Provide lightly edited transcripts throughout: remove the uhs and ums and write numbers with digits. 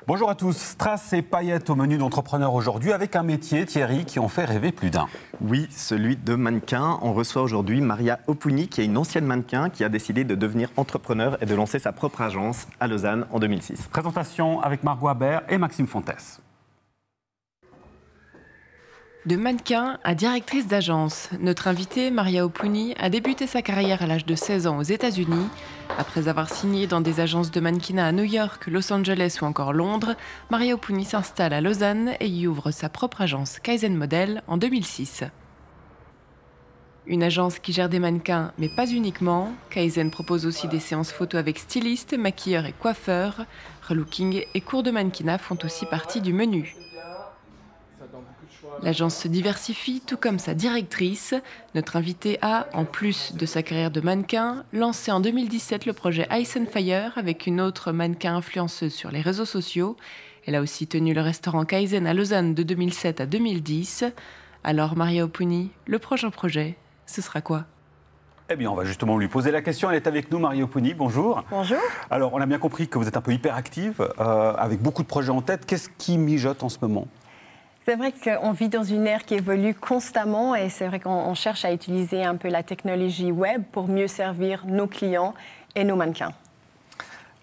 Bonjour à tous. Strass et paillettes au menu d'entrepreneurs aujourd'hui avec un métier, Thierry, qui en fait rêver plus d'un. Oui, celui de mannequin. On reçoit aujourd'hui Maria Opuni, qui est une ancienne mannequin qui a décidé de devenir entrepreneur et de lancer sa propre agence à Lausanne en 2006. Présentation avec Margot Habert et Maxime Fontes. De mannequin à directrice d'agence, notre invitée, Maria Opuni, a débuté sa carrière à l'âge de 16 ans aux États-Unis. Après avoir signé dans des agences de mannequinat à New York, Los Angeles ou encore Londres, Maria Opuni s'installe à Lausanne et y ouvre sa propre agence Kaizen Model en 2006. Une agence qui gère des mannequins, mais pas uniquement. Kaizen propose aussi des séances photos avec stylistes, maquilleurs et coiffeurs. Relooking et cours de mannequinat font aussi partie du menu. L'agence se diversifie, tout comme sa directrice. Notre invitée a, en plus de sa carrière de mannequin, lancé en 2017 le projet Ice and Fire avec une autre mannequin influenceuse sur les réseaux sociaux. Elle a aussi tenu le restaurant Kaizen à Lausanne de 2007 à 2010. Alors Maria Opuni, le prochain projet, ce sera quoi ? Eh bien, on va justement lui poser la question. Elle est avec nous, Maria Opuni. Bonjour. Bonjour. Alors, on a bien compris que vous êtes un peu hyperactive, avec beaucoup de projets en tête. Qu'est-ce qui mijote en ce moment ? C'est vrai qu'on vit dans une ère qui évolue constamment et c'est vrai qu'on cherche à utiliser un peu la technologie web pour mieux servir nos clients et nos mannequins.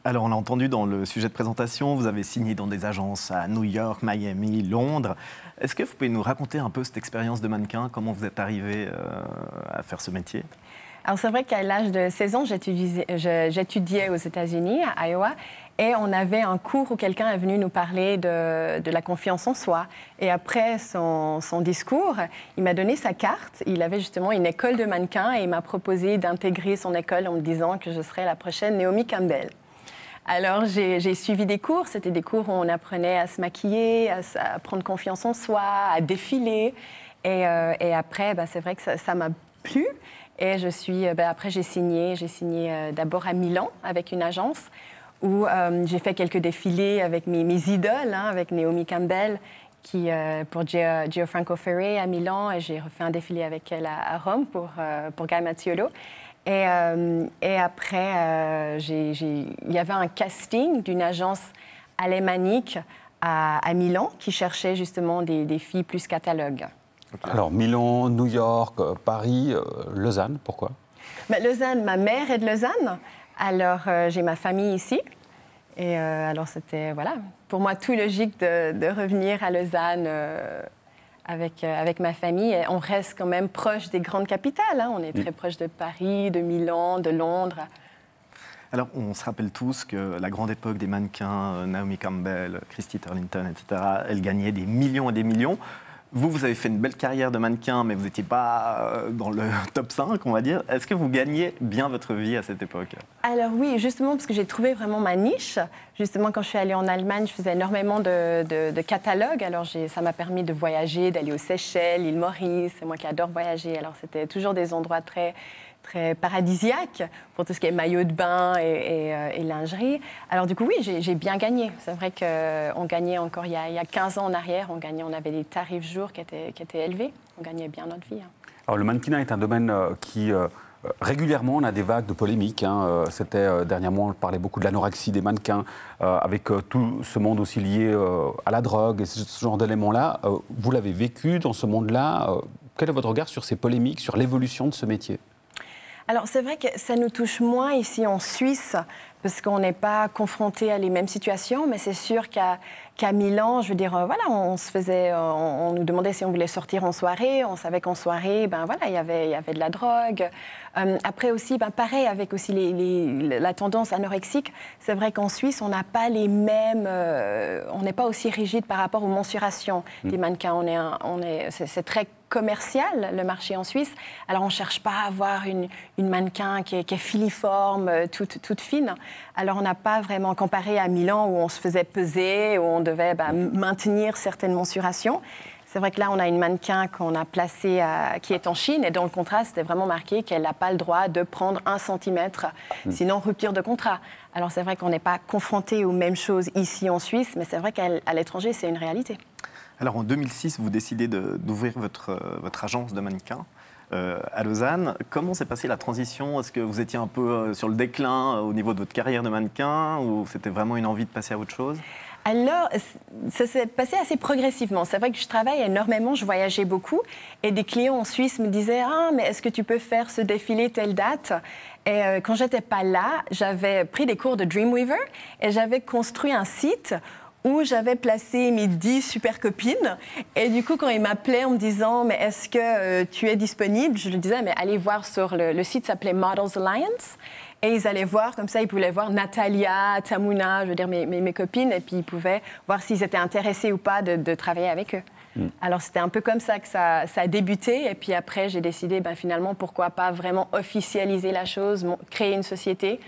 Alors, on l'a entendu dans le sujet de présentation, vous avez signé dans des agences à New York, Miami, Londres. Est-ce que vous pouvez nous raconter un peu cette expérience de mannequin, comment vous êtes arrivé à faire ce métier ? Alors, c'est vrai qu'à l'âge de 16 ans, j'étudiais aux États-Unis, à Iowa. Et on avait un cours où quelqu'un est venu nous parler de la confiance en soi. Et après son discours, il m'a donné sa carte. Il avait justement une école de mannequins et il m'a proposé d'intégrer son école en me disant que je serais la prochaine Naomi Campbell. Alors j'ai suivi des cours. C'était des cours où on apprenait à se maquiller, à prendre confiance en soi, à défiler. Et après, c'est vrai que ça m'a plu. Et après, j'ai signé d'abord à Milan avec une agence, où j'ai fait quelques défilés avec mes idoles, avec Naomi Campbell, pour Gianfranco Ferré à Milan, et j'ai refait un défilé avec elle à Rome pour Guy Mattiolo. Et après, il y avait un casting d'une agence alémanique à Milan qui cherchait justement des filles plus catalogues. Okay. Alors, Milan, New York, Paris, Lausanne, pourquoi ? Lausanne, ma mère est de Lausanne. Alors, j'ai ma famille ici. Et alors, c'était, voilà, pour moi, tout logique de revenir à Lausanne avec ma famille. Et on reste quand même proche des grandes capitales. On est très proche de Paris, de Milan, de Londres. Alors, on se rappelle tous que la grande époque des mannequins, Naomi Campbell, Christy Turlington, etc., elles gagnaient des millions et des millions. Vous avez fait une belle carrière de mannequin, mais vous n'étiez pas dans le top 5, on va dire. Est-ce que vous gagnez bien votre vie à cette époque ? Alors oui, justement, parce que j'ai trouvé vraiment ma niche. Justement, quand je suis allée en Allemagne, je faisais énormément de catalogues. Alors ça m'a permis de voyager, d'aller aux Seychelles, l'île Maurice. C'est moi qui adore voyager. Alors c'était toujours des endroits très paradisiaque pour tout ce qui est maillot de bain et lingerie. Alors du coup, oui, j'ai bien gagné. C'est vrai qu'on gagnait encore, il y a 15 ans en arrière, on avait des tarifs jour qui étaient élevés. On gagnait bien notre vie. Alors le mannequinat est un domaine qui... régulièrement, on a des vagues de polémiques. C'était dernièrement, on parlait beaucoup de l'anorexie des mannequins, avec tout ce monde aussi lié à la drogue et ce genre d'éléments-là. Vous l'avez vécu dans ce monde-là. Quel est votre regard sur ces polémiques, sur l'évolution de ce métier ? Alors, c'est vrai que ça nous touche moins ici en Suisse, parce qu'on n'est pas confronté à les mêmes situations, mais c'est sûr qu'à Milan, je veux dire, voilà, on nous demandait si on voulait sortir en soirée, on savait qu'en soirée, voilà, il y avait de la drogue. Après aussi, pareil, avec aussi la tendance anorexique, c'est vrai qu'en Suisse, on n'a pas les mêmes, on n'est pas aussi rigide par rapport aux mensurations des mannequins. C'est très commercial, le marché en Suisse. Alors, on ne cherche pas à avoir une mannequin qui est filiforme, toute fine. Alors, on n'a pas vraiment comparé à Milan où on se faisait peser, où on devait maintenir certaines mensurations. C'est vrai que là, on a une mannequin qu'on a placée qui est en Chine et dans le contrat, c'était vraiment marqué qu'elle n'a pas le droit de prendre 1 centimètre, sinon rupture de contrat. Alors, c'est vrai qu'on n'est pas confronté aux mêmes choses ici en Suisse, mais c'est vrai qu'à l'étranger, c'est une réalité. Alors en 2006, vous décidez d'ouvrir votre agence de mannequins. à Lausanne. Comment s'est passée la transition? Est-ce que vous étiez un peu sur le déclin au niveau de votre carrière de mannequin ou c'était vraiment une envie de passer à autre chose? Alors, ça s'est passé assez progressivement. C'est vrai que je travaille énormément, je voyageais beaucoup. Et des clients en Suisse me disaient « Ah, mais est-ce que tu peux faire ce défilé telle date ?» Et quand j'étais pas là, j'avais pris des cours de Dreamweaver et j'avais construit un site où j'avais placé mes 10 super copines. Et du coup, quand ils m'appelaient en me disant « Mais est-ce que tu es disponible ?» Je leur disais « Mais allez voir sur le site s'appelait Models Alliance. » Et ils allaient voir, comme ça, ils pouvaient voir Natalia, Tamuna, je veux dire mes copines, et puis ils pouvaient voir s'ils étaient intéressés ou pas de travailler avec eux. Alors c'était un peu comme ça que ça a débuté, et puis après j'ai décidé, finalement, pourquoi pas vraiment officialiser la chose, créer une société.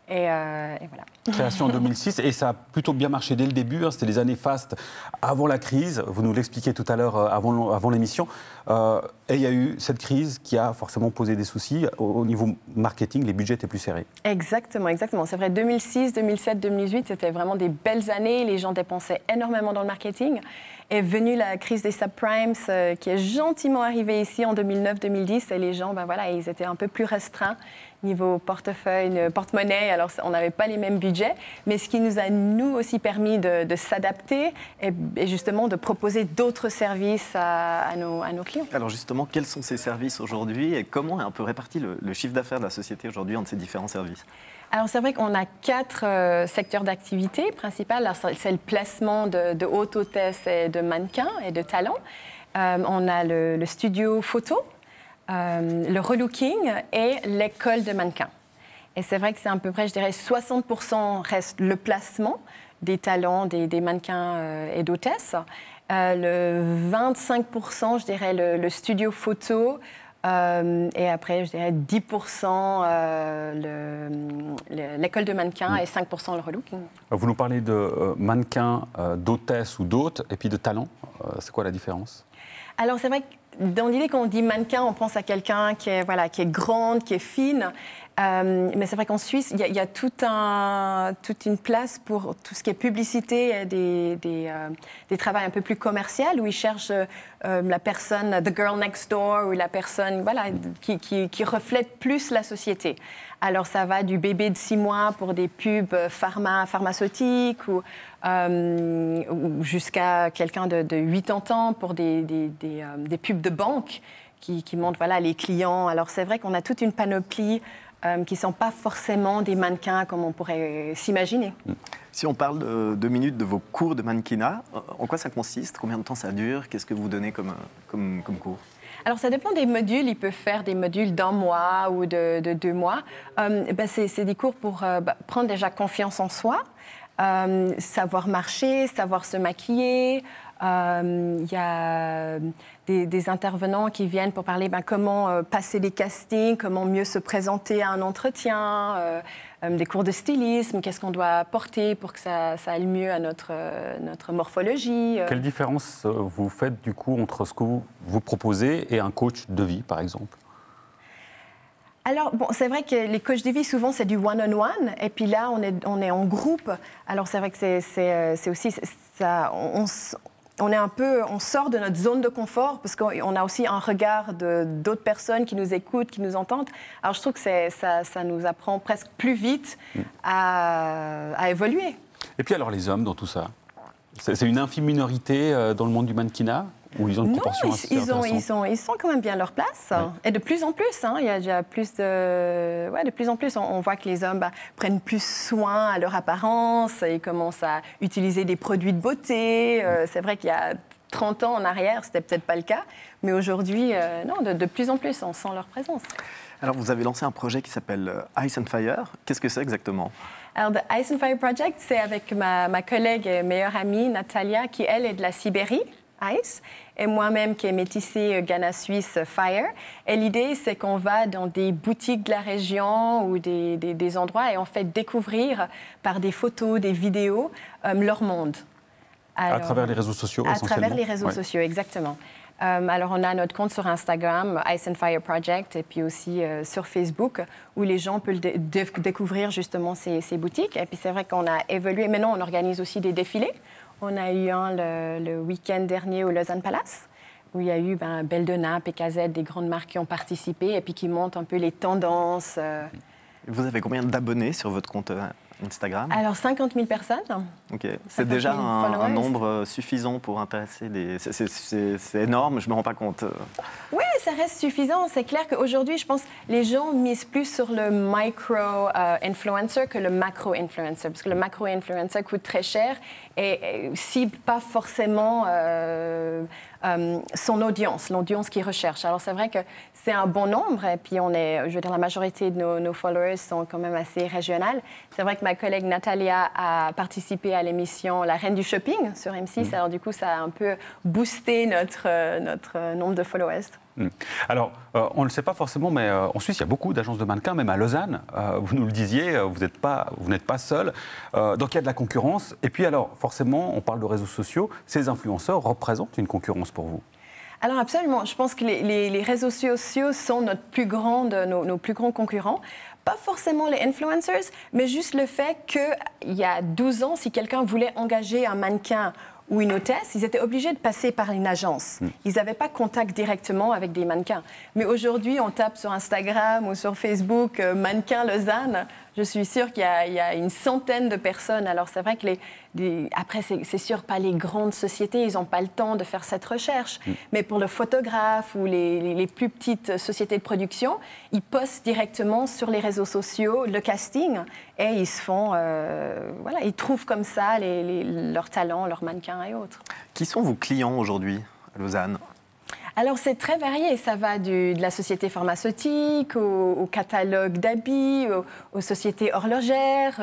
Et voilà. Création en 2006, et ça a plutôt bien marché dès le début. C'était les années fastes avant la crise. Vous nous l'expliquiez tout à l'heure avant l'émission. Et il y a eu cette crise qui a forcément posé des soucis. Au niveau marketing, les budgets étaient plus serrés. Exactement, exactement. C'est vrai, 2006, 2007, 2008, c'était vraiment des belles années. Les gens dépensaient énormément dans le marketing. Est venue la crise des subprimes qui est gentiment arrivée ici en 2009-2010. Et les gens, ils étaient un peu plus restreints niveau portefeuille, porte-monnaie. Alors, on n'avait pas les mêmes budgets. Mais ce qui nous a, nous aussi, permis de s'adapter et justement de proposer d'autres services à nos clients. Alors justement, quels sont ces services aujourd'hui et comment est un peu réparti le chiffre d'affaires de la société aujourd'hui entre ces différents services? Alors, c'est vrai qu'on a 4 secteurs d'activité principales. C'est le placement de haute hôtesse et de mannequins et de talents. On a le studio photo, le relooking et l'école de mannequins. Et c'est vrai que c'est à peu près, je dirais, 60% reste le placement des talents, des mannequins et d'hôtesses. Le 25%, je dirais, le studio photo. Et après, je dirais 10% l'école de mannequins et 5% le relooking. Vous nous parlez de mannequins, d'hôtesses ou d'hôtes, et puis de talents. C'est quoi la différence? Alors, c'est vrai que dans l'idée, quand on dit mannequin, on pense à quelqu'un qui est grande, qui est fine. Mais c'est vrai qu'en Suisse, il y a toute une place pour tout ce qui est publicité et des travaux un peu plus commerciaux où ils cherchent la personne, the girl next door, ou la personne qui reflète plus la société. Alors ça va du bébé de 6 mois pour des pubs pharmaceutiques ou jusqu'à quelqu'un de 80 ans pour des pubs de banque qui montrent les clients. Alors c'est vrai qu'on a toute une panoplie qui ne sont pas forcément des mannequins comme on pourrait s'imaginer. Si on parle de 2 minutes de vos cours de mannequinat, en quoi ça consiste? Combien de temps ça dure? Qu'est-ce que vous donnez comme cours? Alors, ça dépend des modules. Ils peuvent faire des modules d'1 mois ou de 2 mois. C'est des cours pour prendre déjà confiance en soi, savoir marcher, savoir se maquiller. Il y a des intervenants qui viennent pour parler comment passer les castings, comment mieux se présenter à un entretien, des cours de stylisme, qu'est-ce qu'on doit porter pour que ça aille mieux à notre morphologie. Quelle différence vous faites du coup entre ce que vous proposez et un coach de vie, par exemple? Alors, c'est vrai que les coachs de vie, souvent, c'est du one-on-one. Et puis là, on est en groupe. Alors, c'est vrai que c'est aussi ça. On sort de notre zone de confort parce qu'on a aussi un regard d'autres personnes qui nous écoutent, qui nous entendent. Alors, je trouve que ça nous apprend presque plus vite à évoluer. Et puis alors, les hommes dans tout ça? C'est une infime minorité dans le monde du mannequinat? Ou ils ont une proportion assez intéressante? Ils sont quand même bien à leur place. Ouais. Et de plus en plus, il y a déjà de plus en plus, on voit que les hommes prennent plus soin à leur apparence, ils commencent à utiliser des produits de beauté. C'est vrai qu'il y a 30 ans en arrière, c'était peut-être pas le cas, mais aujourd'hui, non, de plus en plus, on sent leur présence. Alors, vous avez lancé un projet qui s'appelle Ice and Fire. Qu'est-ce que c'est exactement? Alors, The Ice and Fire Project, c'est avec ma collègue et meilleure amie, Natalia, qui, elle, est de la Sibérie, Ice, et moi-même qui est métissée Ghana-Suisse, Fire. Et l'idée, c'est qu'on va dans des boutiques de la région ou des endroits et on fait découvrir par des photos, des vidéos, leur monde. Alors, à travers les réseaux sociaux, essentiellement? À travers les réseaux sociaux, exactement. Alors, on a notre compte sur Instagram, Ice and Fire Project, et puis aussi sur Facebook, où les gens peuvent découvrir justement ces boutiques. Et puis, c'est vrai qu'on a évolué. Maintenant, on organise aussi des défilés. On a eu un le week-end dernier au Lausanne Palace, où il y a eu Beldona, PKZ, des grandes marques qui ont participé et puis qui montrent un peu les tendances. Vous avez combien d'abonnés sur votre compte Instagram? Alors 50 000 personnes. Ok. C'est déjà un nombre suffisant pour intéresser des... C'est énorme, je ne me rends pas compte. Oui, ça reste suffisant. C'est clair qu'aujourd'hui, je pense que les gens misent plus sur le micro-influencer que le macro-influencer. Parce que le macro-influencer coûte très cher et cible pas forcément son audience, l'audience qu'il recherche. Alors c'est vrai que c'est un bon nombre et puis je veux dire, la majorité de nos followers sont quand même assez régionales. C'est vrai que ma collègue Natalia a participé à l'émission La Reine du Shopping sur M6. Alors du coup, ça a un peu boosté notre nombre de followers. Alors, on ne le sait pas forcément, mais en Suisse, il y a beaucoup d'agences de mannequins, même à Lausanne. Vous nous le disiez, vous n'êtes pas seul. Donc, il y a de la concurrence. Et puis, alors, forcément, on parle de réseaux sociaux. Ces influenceurs représentent une concurrence pour vous? Alors, absolument. Je pense que les réseaux sociaux sont nos plus grands concurrents. Pas forcément les influencers, mais juste le fait qu'il y a 12 ans, si quelqu'un voulait engager un mannequin ou une hôtesse, ils étaient obligés de passer par une agence. Ils n'avaient pas contact directement avec des mannequins. Mais aujourd'hui, on tape sur Instagram ou sur Facebook « Mannequin Lausanne », je suis sûre qu'il y a une centaine de personnes. Alors c'est vrai que après, c'est sûr, pas les grandes sociétés, ils n'ont pas le temps de faire cette recherche. Mais pour le photographe ou les plus petites sociétés de production, ils postent directement sur les réseaux sociaux le casting et ils se font, ils trouvent comme ça leurs talents, leurs mannequins et autres. Qui sont vos clients aujourd'hui à Lausanne? Alors, c'est très varié. Ça va de la société pharmaceutique, au catalogue d'habits, aux sociétés horlogères.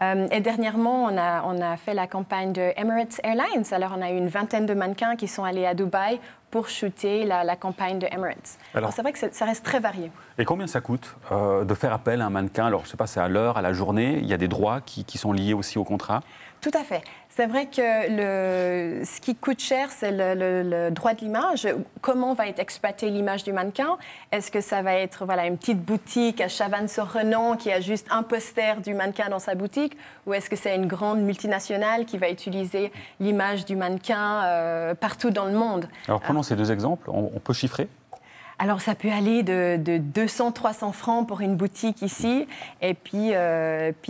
Et dernièrement, on a fait la campagne de Emirates Airlines. Alors, on a eu une vingtaine de mannequins qui sont allés à Dubaï pour shooter la campagne de Emirates. Alors c'est vrai que ça reste très varié. Et combien ça coûte de faire appel à un mannequin? Alors, je ne sais pas, c'est à l'heure, à la journée? Il y a des droits qui sont liés aussi au contrat? Tout à fait. C'est vrai que ce qui coûte cher, c'est le droit de l'image. Comment va être exploitée l'image du mannequin? Est-ce que ça va être une petite boutique à Chavannes-sur-Renan qui a juste un poster du mannequin dans sa boutique? Ou est-ce que c'est une grande multinationale qui va utiliser l'image du mannequin partout dans le monde? Alors prenons ces deux exemples. On peut chiffrer? Alors, ça peut aller de 200-300 francs pour une boutique ici, et puis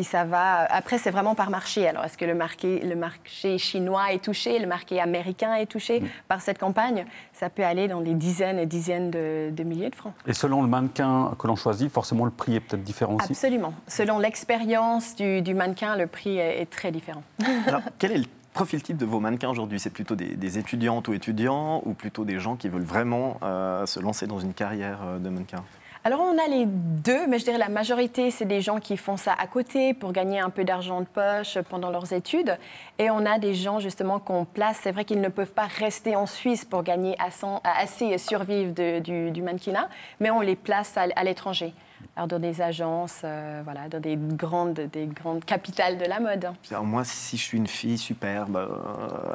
ça va... Après, c'est vraiment par marché. Alors, est-ce que le marché chinois est touché, le marché américain est touché par cette campagne? Ça peut aller dans des dizaines et dizaines de milliers de francs. Et selon le mannequin que l'on choisit, forcément, le prix est peut-être différent aussi? Absolument. Selon l'expérience du mannequin, le prix est très différent. Alors, quel est le profil type de vos mannequins aujourd'hui? C'est plutôt des étudiantes ou étudiants ou plutôt des gens qui veulent vraiment se lancer dans une carrière de mannequin? Alors, on a les deux, mais je dirais la majorité, c'est des gens qui font ça à côté pour gagner un peu d'argent de poche pendant leurs études. Et on a des gens, justement, qu'on place. C'est vrai qu'ils ne peuvent pas rester en Suisse pour gagner assez et survivre du mannequinat, mais on les place à l'étranger. Alors, dans des agences, dans des grandes capitales de la mode. Alors moi, si je suis une fille superbe,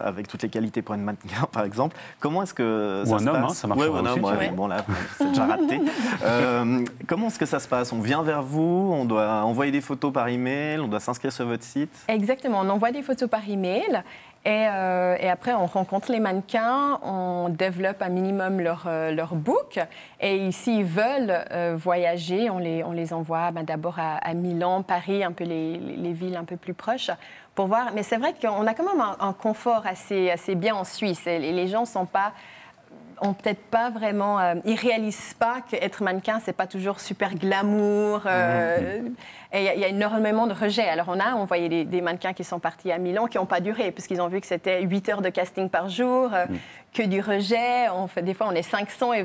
avec toutes les qualités pour une mannequin, par exemple, comment est-ce que ça se passe? Ou un homme, ça marche aussi. Bon là, c'est déjà raté. Comment est-ce que ça se passe? On vient vers vous, on doit envoyer des photos par email, on doit s'inscrire sur votre site? Exactement, on envoie des photos par email. Et après, on rencontre les mannequins, on développe un minimum leur book. Et s'ils veulent voyager, on les envoie d'abord à Milan, Paris, un peu les villes un peu plus proches, pour voir. Mais c'est vrai qu'on a quand même un confort assez bien en Suisse. Et les gens ont peut-être pas vraiment... ils réalisent pas qu'être mannequin, c'est pas toujours super glamour. Et il y a énormément de rejets. Alors, on a envoyé des mannequins qui sont partis à Milan, qui n'ont pas duré, puisqu'ils ont vu que c'était 8 heures de casting par jour, que du rejet. Des fois, on est 500 et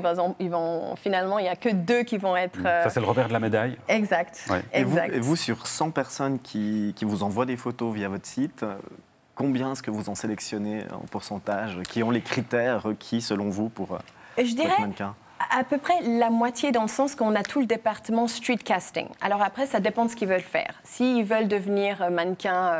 finalement, il n'y a que 2 qui vont être... Ça, c'est le revers de la médaille. Exact. Ouais. Et vous, sur 100 personnes qui vous envoient des photos via votre site... Combien est-ce que vous en sélectionnez en pourcentage? Qui ont les critères requis, selon vous, pour votre mannequin? À peu près la moitié, dans le sens qu'on a tout le département street casting. Alors après, ça dépend de ce qu'ils veulent faire. S'ils veulent devenir mannequin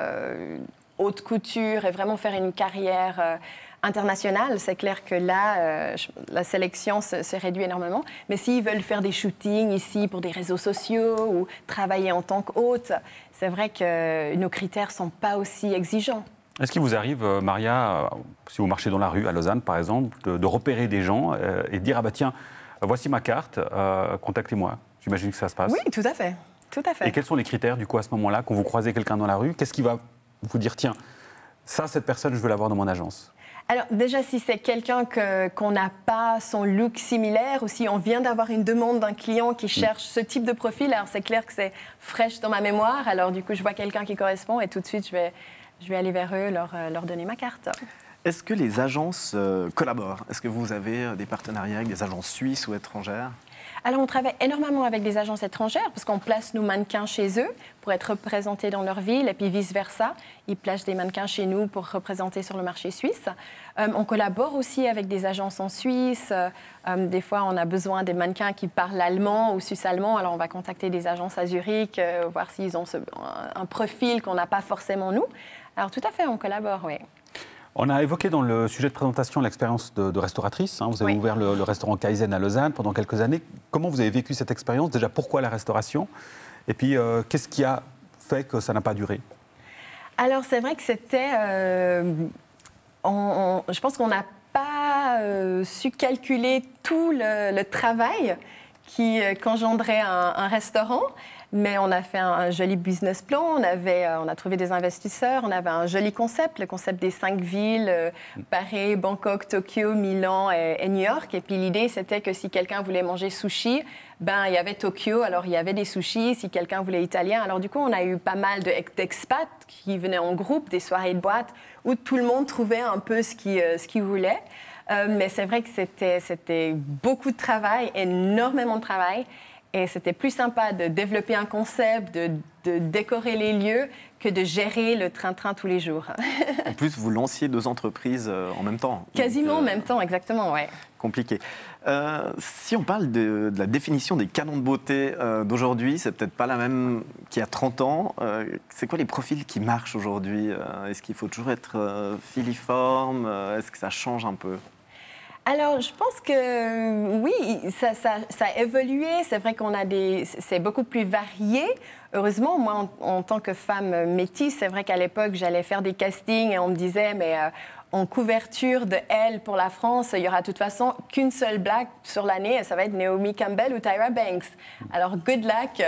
haute couture et vraiment faire une carrière internationale, c'est clair que là, la sélection se réduit énormément. Mais s'ils veulent faire des shootings ici pour des réseaux sociaux ou travailler en tant qu'hôte, c'est vrai que nos critères ne sont pas aussi exigeants. Est-ce qu'il vous arrive, Maria, si vous marchez dans la rue, à Lausanne par exemple, de repérer des gens et de dire, ah bah tiens, voici ma carte, contactez-moi. J'imagine que ça se passe. Oui, tout à fait. Tout à fait. Et quels sont les critères, du coup, à ce moment-là, quand vous croisez quelqu'un dans la rue? Qu'est-ce qui va vous dire, tiens, ça, cette personne, je veux l'avoir dans mon agence? Alors déjà, si c'est quelqu'un qu'on n'a pas son look similaire, ou si on vient d'avoir une demande d'un client qui cherche ce type de profil, alors c'est clair que c'est fraîche dans ma mémoire. Alors du coup, je vois quelqu'un qui correspond et tout de suite, je vais aller vers eux, leur donner ma carte. Est-ce que les agences collaborent? Est-ce que vous avez des partenariats avec des agences suisses ou étrangères? Alors, on travaille énormément avec des agences étrangères parce qu'on place nos mannequins chez eux pour être représentés dans leur ville et puis vice-versa. Ils placent des mannequins chez nous pour représenter sur le marché suisse. On collabore aussi avec des agences en Suisse. Des fois, on a besoin des mannequins qui parlent allemand ou suisse-allemand. Alors, on va contacter des agences à Zurich, voir s'ils ont un profil qu'on n'a pas forcément nous. Alors, tout à fait, on collabore, oui. On a évoqué dans le sujet de présentation l'expérience de restauratrice. Vous avez ouvert le restaurant Kaizen à Lausanne pendant quelques années. Comment vous avez vécu cette expérience? Déjà, pourquoi la restauration? Et puis, qu'est-ce qui a fait que ça n'a pas duré? Alors, c'est vrai que c'était... je pense qu'on n'a pas su calculer tout le travail qu'engendrait un restaurant. Mais on a fait un joli business plan, on a trouvé des investisseurs, on avait un joli concept, le concept des 5 villes, Paris, Bangkok, Tokyo, Milan et New York. Et puis l'idée, c'était que si quelqu'un voulait manger sushi, il y avait Tokyo, alors il y avait des sushis. Si quelqu'un voulait italien, alors du coup, on a eu pas mal d'expats qui venaient en groupe, des soirées de boîte, où tout le monde trouvait un peu ce qu'il voulait. Mais c'est vrai que c'était beaucoup de travail, énormément de travail. Et c'était plus sympa de développer un concept, de décorer les lieux, que de gérer le train-train tous les jours. En plus, vous lanciez 2 entreprises en même temps. Quasiment en même temps, exactement, ouais. Compliqué. Si on parle de la définition des canons de beauté d'aujourd'hui, c'est peut-être pas la même qu'il y a 30 ans. C'est quoi les profils qui marchent aujourd'hui? Est-ce qu'il faut toujours être filiforme? Est-ce que ça change un peu? Alors, je pense que oui, ça a évolué. C'est vrai c'est beaucoup plus varié. Heureusement, moi, en tant que femme métisse, c'est vrai qu'à l'époque, j'allais faire des castings et on me disait, mais en couverture de Elle pour la France, il y aura de toute façon qu'une seule blague sur l'année, et ça va être Naomi Campbell ou Tyra Banks. Alors, good luck.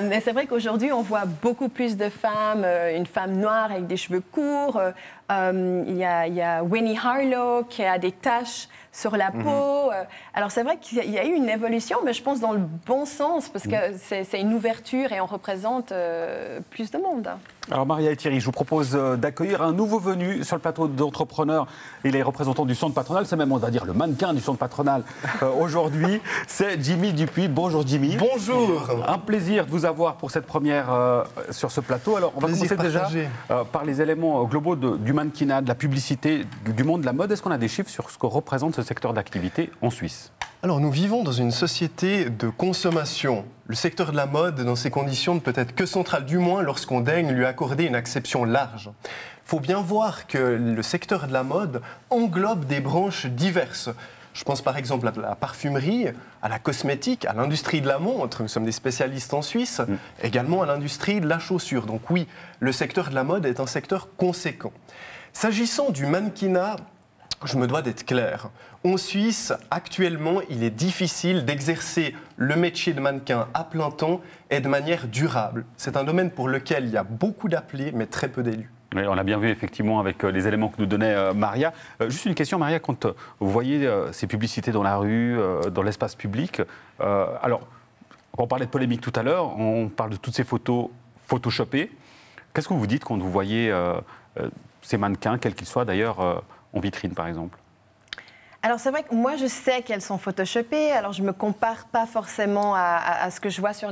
Mais c'est vrai qu'aujourd'hui, on voit beaucoup plus de femmes, une femme noire avec des cheveux courts. Il y a Winnie Harlow qui a des taches sur la peau. Alors, c'est vrai qu'il y a eu une évolution, mais je pense dans le bon sens, parce que c'est une ouverture et on représente plus de monde. Alors, Maria et Thierry, je vous propose d'accueillir un nouveau venu sur le plateau d'entrepreneurs. Il est représentant du centre patronal, c'est même, on va dire, le mannequin du centre patronal aujourd'hui. C'est Jimmy Dupuis. Bonjour, Jimmy. Bonjour. Un plaisir de vous avoir pour cette première sur ce plateau. Alors, on va commencer déjà par les éléments globaux du mannequinat, de la publicité, du monde de la mode. Est-ce qu'on a des chiffres sur ce que représente ce secteur d'activité en Suisse? Alors, nous vivons dans une société de consommation. Le secteur de la mode, dans ces conditions, ne peut être que central, du moins lorsqu'on daigne lui accorder une acception large. Il faut bien voir que le secteur de la mode englobe des branches diverses. Je pense par exemple à la parfumerie, à la cosmétique, à l'industrie de la montre, nous sommes des spécialistes en Suisse, également à l'industrie de la chaussure. Donc oui, le secteur de la mode est un secteur conséquent. S'agissant du mannequinat, je me dois d'être clair. En Suisse, actuellement, il est difficile d'exercer le métier de mannequin à plein temps et de manière durable. C'est un domaine pour lequel il y a beaucoup d'appelés, mais très peu d'élus. Oui, on l'a bien vu effectivement avec les éléments que nous donnait Maria. Juste une question, Maria, quand vous voyez ces publicités dans la rue, dans l'espace public, alors, on parlait de polémique tout à l'heure, on parle de toutes ces photos photoshopées. Qu'est-ce que vous dites quand vous voyez ces mannequins, quels qu'ils soient d'ailleurs, en vitrine par exemple? Alors c'est vrai que moi je sais qu'elles sont photoshopées, alors je ne me compare pas forcément à ce que je vois sur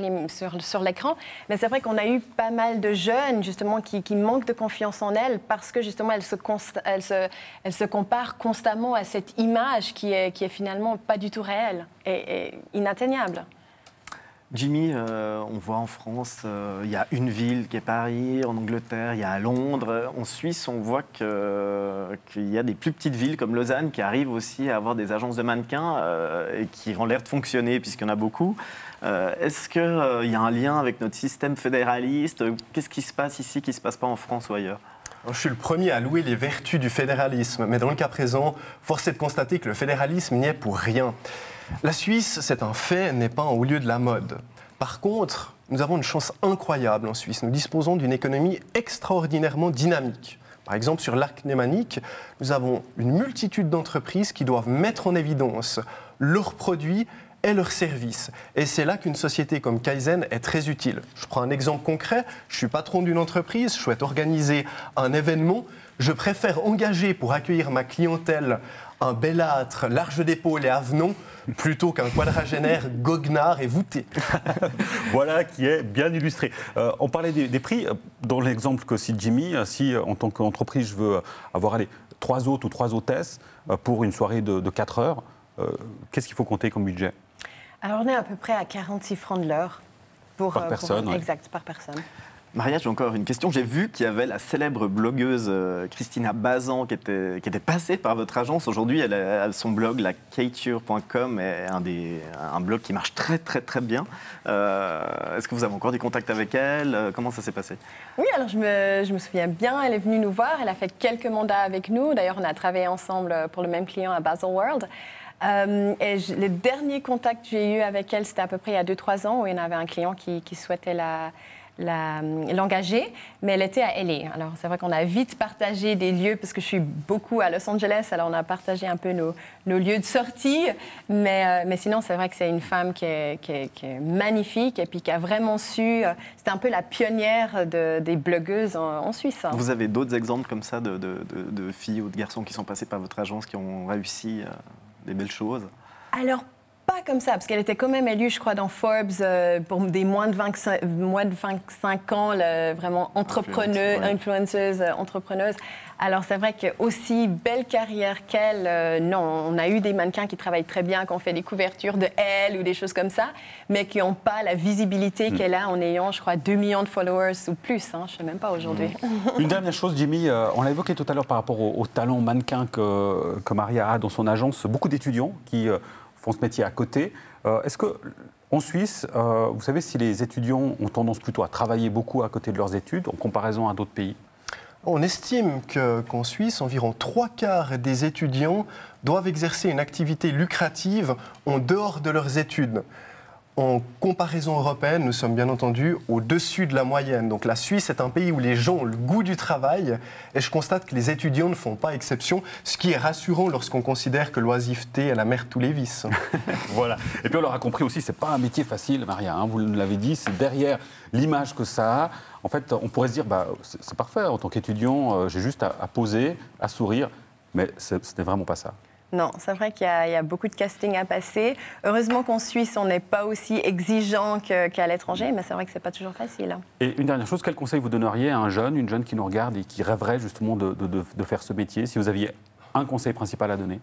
l'écran, mais c'est vrai qu'on a eu pas mal de jeunes justement qui manquent de confiance en elles parce que justement elles se comparent constamment à cette image qui est finalement pas du tout réelle et inatteignable. Jimmy, on voit en France, il y a une ville qui est Paris, en Angleterre, il y a Londres. En Suisse, on voit qu'il y a des plus petites villes comme Lausanne qui arrivent aussi à avoir des agences de mannequins et qui ont l'air de fonctionner puisqu'il y en a beaucoup. Est-ce qu'il y a un lien avec notre système fédéraliste? Qu'est-ce qui se passe ici qui ne se passe pas en France ou ailleurs? Je suis le premier à louer les vertus du fédéralisme, mais dans le cas présent, force est de constater que le fédéralisme n'y est pour rien. La Suisse, c'est un fait, n'est pas un haut lieu de la mode. Par contre, nous avons une chance incroyable en Suisse. Nous disposons d'une économie extraordinairement dynamique. Par exemple, sur l'arc lémanique, nous avons une multitude d'entreprises qui doivent mettre en évidence leurs produits et leurs services. Et c'est là qu'une société comme Kaizen est très utile. Je prends un exemple concret. Je suis patron d'une entreprise, je souhaite organiser un événement. Je préfère engager pour accueillir ma clientèle un belâtre large d'épaule et avenant plutôt qu'un quadragénaire goguenard et voûté. Voilà qui est bien illustré. On parlait des prix. Dans l'exemple que cite Jimmy, si en tant qu'entreprise je veux avoir 3 hôtes ou 3 hôtesses pour une soirée de 4 heures, qu'est-ce qu'il faut compter comme budget? Alors, on est à peu près à 46 francs de l'heure. Par personne, ouais. Exact, par personne. Maria, j'ai encore une question. J'ai vu qu'il y avait la célèbre blogueuse Christina Bazan qui était passée par votre agence. Aujourd'hui, elle a son blog, la kture.com, est un blog qui marche très bien. Est-ce que vous avez encore des contacts avec elle? Comment ça s'est passé? Oui, alors je me souviens bien, elle est venue nous voir, elle a fait quelques mandats avec nous. D'ailleurs, on a travaillé ensemble pour le même client à Baselworld. Le dernier contact que j'ai eu avec elle, c'était à peu près il y a 2-3 ans, où il y en avait un client qui souhaitait l'engager, mais elle était à LA. Alors, c'est vrai qu'on a vite partagé des lieux, parce que je suis beaucoup à Los Angeles, alors on a partagé un peu nos lieux de sortie, mais sinon, c'est vrai que c'est une femme qui est magnifique et puis qui a vraiment su... C'était un peu la pionnière des blogueuses en Suisse. Vous avez d'autres exemples comme ça de filles ou de garçons qui sont passés par votre agence, qui ont réussi des belles choses? Alors, pas comme ça, parce qu'elle était quand même élue, je crois, dans Forbes pour des moins de 25 ans, vraiment influenceuse, entrepreneuse. Alors, c'est vrai qu'aussi belle carrière qu'elle, non, on a eu des mannequins qui travaillent très bien, qui ont fait des couvertures de Elle ou des choses comme ça, mais qui n'ont pas la visibilité qu'elle a en ayant, je crois, 2 millions de followers ou plus. Hein, je ne sais même pas aujourd'hui. Une dernière chose, Jimmy, on l'a évoqué tout à l'heure par rapport au talent mannequin que Maria a dans son agence. Beaucoup d'étudiants qui font ce métier à côté. Est-ce qu'en Suisse, vous savez si les étudiants ont tendance plutôt à travailler beaucoup à côté de leurs études en comparaison à d'autres pays? On estime qu'en Suisse, environ 3/4 des étudiants doivent exercer une activité lucrative en dehors de leurs études. En comparaison européenne, nous sommes bien entendu au-dessus de la moyenne. Donc la Suisse est un pays où les gens ont le goût du travail et je constate que les étudiants ne font pas exception, ce qui est rassurant lorsqu'on considère que l'oisiveté est la mère de tous les vices. Voilà. Et puis on l'aura compris aussi, c'est pas un métier facile, Maria, hein, vous nous l'avez dit, c'est derrière l'image que ça a. En fait, on pourrait se dire, c'est parfait, en tant qu'étudiant, j'ai juste à poser, à sourire, mais ce n'est vraiment pas ça. Non, c'est vrai qu'il y a beaucoup de casting à passer. Heureusement qu'en Suisse, on n'est pas aussi exigeant qu'à l'étranger, mais c'est vrai que ce n'est pas toujours facile. Et une dernière chose, quel conseil vous donneriez à une jeune qui nous regarde et qui rêverait justement de faire ce métier, si vous aviez un conseil principal à donner?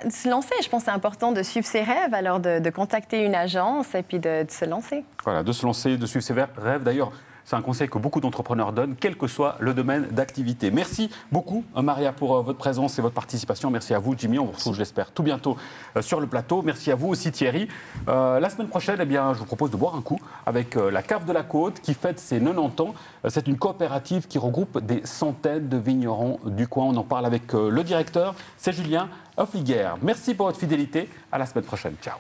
De se lancer, je pense que c'est important de suivre ses rêves, alors de contacter une agence et puis de se lancer. Voilà, de se lancer, de suivre ses rêves. D'ailleurs, c'est un conseil que beaucoup d'entrepreneurs donnent, quel que soit le domaine d'activité. Merci beaucoup, Maria, pour votre présence et votre participation. Merci à vous, Jimmy. On vous retrouve, je l'espère, tout bientôt sur le plateau. Merci à vous aussi, Thierry. La semaine prochaine, je vous propose de boire un coup avec la Cave de la Côte qui fête ses 90 ans. C'est une coopérative qui regroupe des centaines de vignerons du coin. On en parle avec le directeur, c'est Julien Hoffliger. Merci pour votre fidélité. À la semaine prochaine. Ciao.